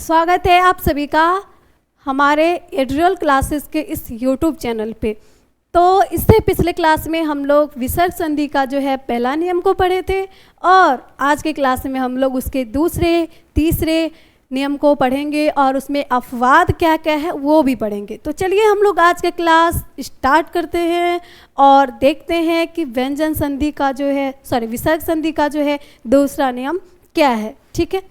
स्वागत है आप सभी का हमारे एड्रियल क्लासेस के इस यूट्यूब चैनल पे। तो इससे पिछले क्लास में हम लोग विसर्ग संधि का जो है पहला नियम को पढ़े थे और आज के क्लास में हम लोग उसके दूसरे तीसरे नियम को पढ़ेंगे और उसमें अपवाद क्या क्या है वो भी पढ़ेंगे। तो चलिए हम लोग आज का क्लास स्टार्ट करते हैं और देखते हैं कि व्यंजन संधि का जो है विसर्ग संधि का जो है दूसरा नियम क्या है। ठीक है,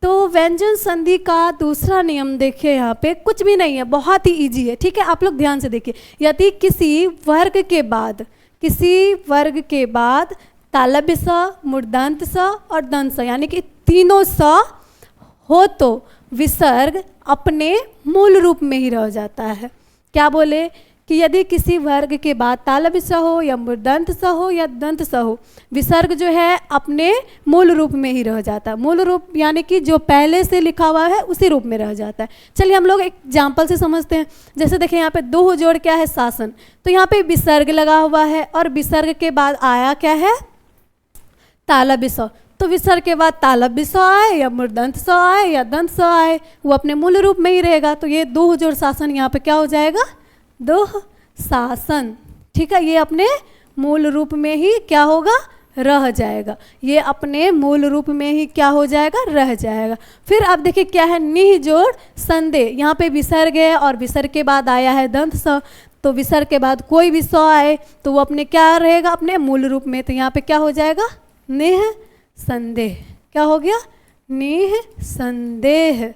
तो व्यंजन संधि का दूसरा नियम देखिए, यहाँ पे कुछ भी नहीं है, बहुत ही इजी है। ठीक है, आप लोग ध्यान से देखिए। यदि किसी वर्ग के बाद तालव्य स, मूर्धन्य स और दंत स यानी कि तीनों स हो तो विसर्ग अपने मूल रूप में ही रह जाता है। क्या बोले कि यदि किसी वर्ग के बाद तालव्य स हो या मूर्धन्य स हो या दंत स हो, विसर्ग जो है अपने मूल रूप में ही रह जाता है। मूल रूप यानी कि जो पहले से लिखा हुआ है उसी रूप में रह जाता है। चलिए हम लोग एक एग्जाम्पल से समझते हैं। जैसे देखिए यहाँ पे दो जोड़ क्या है, शासन। तो यहाँ पे विसर्ग लगा हुआ है और विसर्ग के बाद आया क्या है, तालव्य स। तो विसर्ग के बाद तालव्य स आए या मूर्धन्य स आए या दंत स आए, वो अपने मूल रूप में ही रहेगा। तो ये दो जोड़ शासन यहाँ पे क्या हो जाएगा, दो शासन। ठीक है, ये अपने मूल रूप में ही क्या होगा, रह जाएगा। ये अपने मूल रूप में ही क्या हो जाएगा, रह जाएगा। फिर अब देखिए क्या है, निह जोड़ संदेह। यहाँ पे विसर्ग है और विसर्ग के बाद आया है दंत स। तो विसर्ग के बाद कोई भी स आए तो वो अपने क्या रहेगा, अपने मूल रूप में। तो यहाँ पे क्या हो जाएगा, निह संदेह। क्या हो गया, निह संदेह।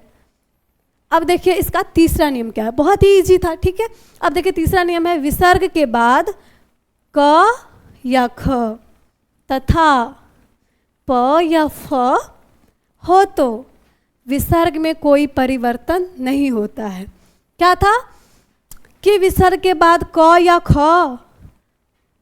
अब देखिए इसका तीसरा नियम क्या है, बहुत ही इजी था। ठीक है, अब देखिए तीसरा नियम है, विसर्ग के बाद क या ख तथा प या फ हो तो विसर्ग में कोई परिवर्तन नहीं होता है। क्या था कि विसर्ग के बाद क या ख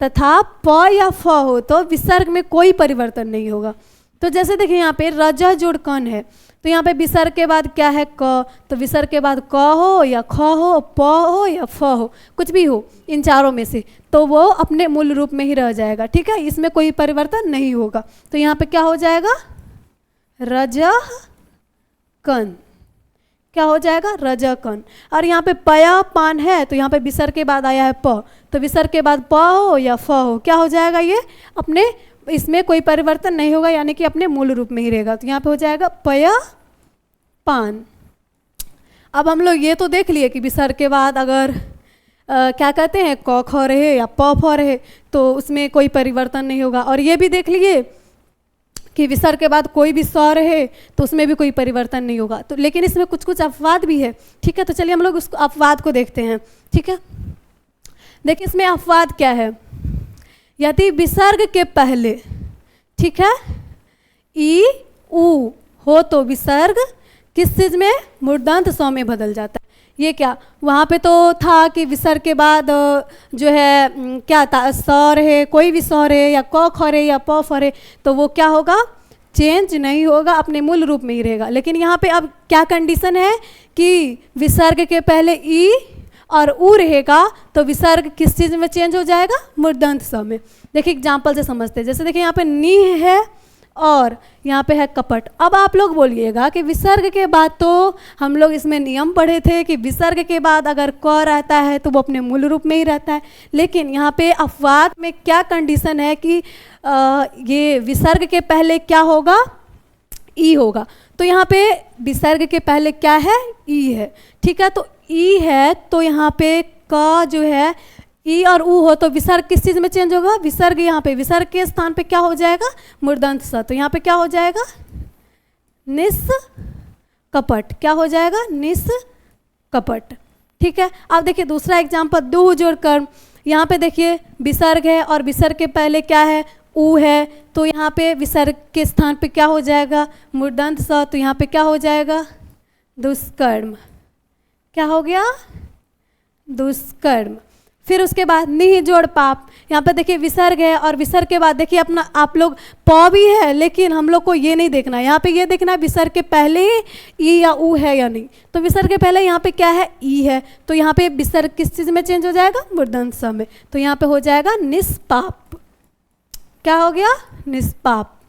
तथा प या फ हो तो विसर्ग में कोई परिवर्तन नहीं होगा। तो जैसे देखिए यहाँ पे रज जोड़ कन है, तो यहाँ पे विसर्ग के बाद क्या है, क। तो विसर्ग के बाद क हो या ख हो, प हो या फ हो, कुछ भी हो इन चारों में से, तो वो अपने मूल रूप में ही रह जाएगा। ठीक है, इसमें कोई परिवर्तन नहीं होगा। तो यहाँ पे क्या हो जाएगा, रजह कन। क्या हो जाएगा, रजह कन। और यहाँ पे पया पान है, तो यहाँ पे विसर्ग के बाद आया है प। तो विसर्ग के बाद प हो या फ हो, क्या हो जाएगा, ये अपने इसमें कोई परिवर्तन नहीं होगा, यानी कि अपने मूल रूप में ही रहेगा। तो यहाँ पे हो जाएगा पया पान। अब हम लोग ये तो देख लिए कि विसर्ग के बाद अगर क्या कहते हैं, क ख रहे या प फ रहे तो उसमें कोई परिवर्तन नहीं होगा। और ये भी देख लिए कि विसर्ग के बाद कोई भी स रहे तो उसमें भी कोई परिवर्तन नहीं होगा। तो लेकिन इसमें कुछ कुछ अपवाद भी है। ठीक है, तो चलिए हम लोग उस अपवाद को देखते हैं। ठीक है, देखिए इसमें अपवाद क्या है। यदि विसर्ग के पहले, ठीक है, ई उ हो तो विसर्ग किस चीज़ में, मूर्धन्य स में बदल जाता है। ये क्या, वहाँ पे तो था कि विसर्ग के बाद जो है क्या था, स रहे, कोई भी स रहे या क ख रहे या प फ रहे, तो वो क्या होगा, चेंज नहीं होगा, अपने मूल रूप में ही रहेगा। लेकिन यहाँ पे अब क्या कंडीशन है कि विसर्ग के पहले ई और उ रहेगा तो विसर्ग किस चीज़ में चेंज हो जाएगा, मूर्धन्य स में। देखिए एग्जाम्पल से समझते हैं। जैसे देखिए यहाँ पे नीह है और यहाँ पे है कपट। अब आप लोग बोलिएगा कि विसर्ग के बाद तो हम लोग इसमें नियम पढ़े थे कि विसर्ग के बाद अगर क रहता है तो वो अपने मूल रूप में ही रहता है। लेकिन यहाँ पे अपवाद में क्या कंडीशन है कि ये विसर्ग के पहले क्या होगा, ई होगा। तो यहाँ पे विसर्ग के पहले क्या है, ई है। ठीक है, तो ई है तो यहाँ पे क जो है, ई और उ हो तो विसर्ग किस चीज़ में चेंज होगा, विसर्ग यहाँ पे विसर्ग के स्थान पे क्या हो जाएगा, मूर्धन्य स। तो यहाँ पे क्या हो जाएगा, निस कपट। क्या हो जाएगा, निस कपट। ठीक है, अब देखिए दूसरा एग्जाम्पल, दो जोड़ कर्म। यहाँ पे देखिए विसर्ग है और विसर्ग के पहले क्या है, उ है। तो यहाँ पे विसर्ग के स्थान पे क्या हो जाएगा, मूर्धन्य स। तो यहाँ पे क्या हो जाएगा, दुष्कर्म। क्या हो गया, दुष्कर्म। फिर उसके बाद निह जोड़ पाप। यहाँ पे देखिए विसर्ग है और विसर्ग के बाद देखिए अपना आप लोग प भी है, लेकिन हम लोग को ये नहीं देखना, यहाँ पे ये देखना है विसर्ग के पहले ई या उ है या नहीं। तो विसर्ग के पहले यहाँ पे क्या है, ई है। तो यहाँ पे विसर्ग किस चीज़ में चेंज हो जाएगा, मूर्धन्य स में। तो यहाँ पे हो जाएगा निष्पाप। क्या हो गया, निष्पाप।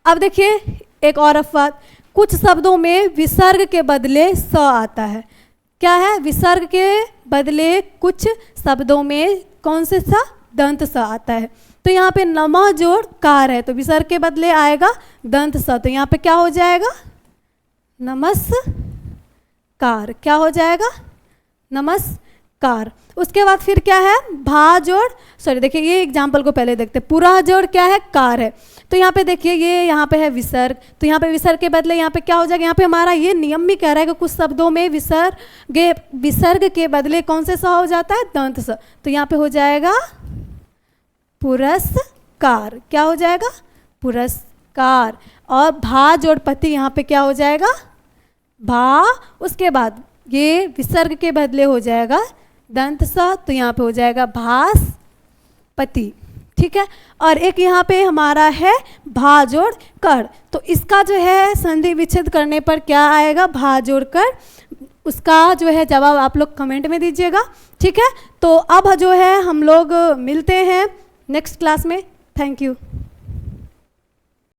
अब देखिए एक और अपवाद, कुछ शब्दों में विसर्ग के बदले स आता है। क्या है? विसर्ग के बदले कुछ शब्दों में कौन से सा? दंत स आता है। तो यहाँ पे नमः जोड़ कार है, तो विसर्ग के बदले आएगा दंत स, तो यहाँ पे क्या हो जाएगा? नमस्कार। क्या हो जाएगा? नमस्कार। उसके बाद फिर क्या है? भा जोड़, सॉरी देखिए ये एग्जाम्पल को पहले देखते हैं। पूरा जोड़ क्या है? कार है। तो यहाँ पे देखिए ये यहाँ पे है विसर्ग, तो यहाँ पे विसर्ग के बदले यहाँ पे क्या हो जाएगा? यहाँ पे हमारा ये नियम भी कह रहा है कि कुछ शब्दों में विसर्ग के बदले कौन से स हो जाता है? दंत स। तो यहाँ पे हो जाएगा पुरस्कार। क्या हो जाएगा? पुरस्कार। और भा जोड़ पति, यहाँ पे क्या हो जाएगा? भा। उसके बाद ये विसर्ग के बदले हो जाएगा दंत स, तो यहाँ पे हो जाएगा भास्पति। ठीक है। और एक यहाँ पे हमारा है भा जोड़ कर, तो इसका जो है संधि विच्छेद करने पर क्या आएगा? भा जोड़ कर। उसका जो है जवाब आप लोग कमेंट में दीजिएगा। ठीक है। तो अब जो है हम लोग मिलते हैं नेक्स्ट क्लास में। Thank you.